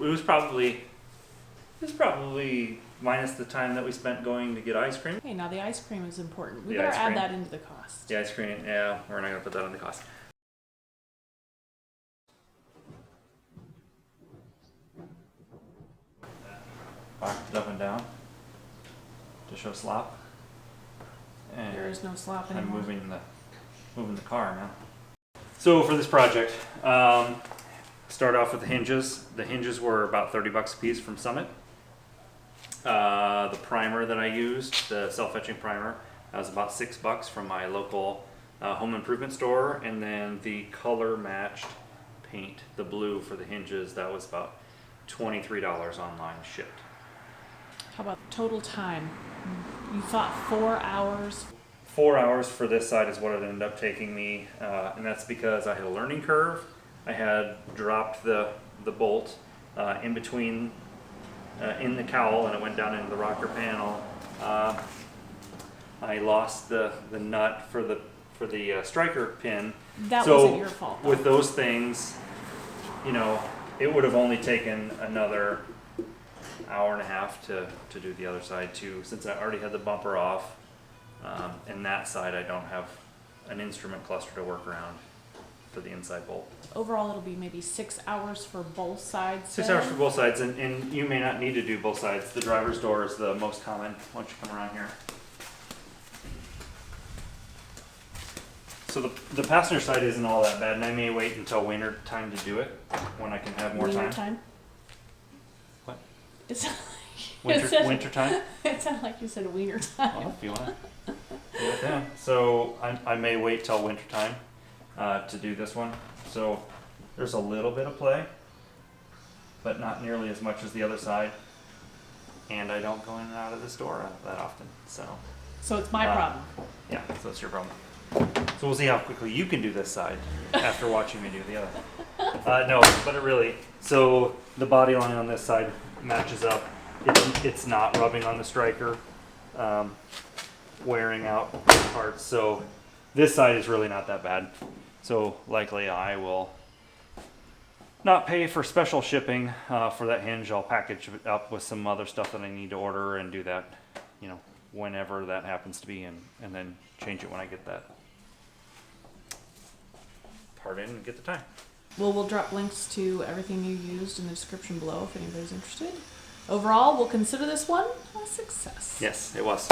It was probably minus the time that we spent going to get ice cream. Hey, now the ice cream is important. We The better ice add cream. that into the cost. The ice cream, yeah, we're not gonna put that on the cost. Locked it up and down to show slop. And There is no slop I'm anymore. moving the car now. So for this project, start off with the hinges. The hinges were about 30 bucks a piece from Summit. The primer that I used, the self-etching primer, that was about $6 from my local home improvement store. And then the color matched paint, the blue for the hinges, that was about $23 online shipped. How about total time? You thought 4 hours. 4 hours for this side is what it ended up taking me, and that's because I had a learning curve. I had dropped the bolt in between in the cowl, and it went down into the rocker panel. I lost the nut for the striker pin. That So wasn't your fault, though. with those things, you know, it would have only taken another hour and a half to do the other side too, since I already had the bumper off. And that side I don't have an instrument cluster to work around for the inside bolt. Overall, it'll be maybe 6 hours for both sides. 6 then? hours for both sides, and you may not need to do both sides. The driver's door is the most common. Why don't you come around here? So the passenger side isn't all that bad, and I may wait until winter time to do it, when I can have more Winter time. time? What? It sounded like, Winter time? it sounded like you said wiener time. Well, if you want. Yeah. So I may wait till winter time to do this one. So there's a little bit of play, but not nearly as much as the other side. And I don't go in and out of this door that often. So it's my problem. yeah, so it's your problem. So we'll see how quickly you can do this side after watching me do the other. No, but it really, so the body line on this side matches up. It's not rubbing on the striker, wearing out parts. So this side is really not that bad. So likely I will not pay for special shipping for that hinge. I'll package it up with some other stuff that I need to order and do that, you know, whenever that happens to be, and then change it when I get that part in and get the time. Well, we'll drop links to everything you used in the description below if anybody's interested. Overall, we'll consider this one a success. Yes, it was.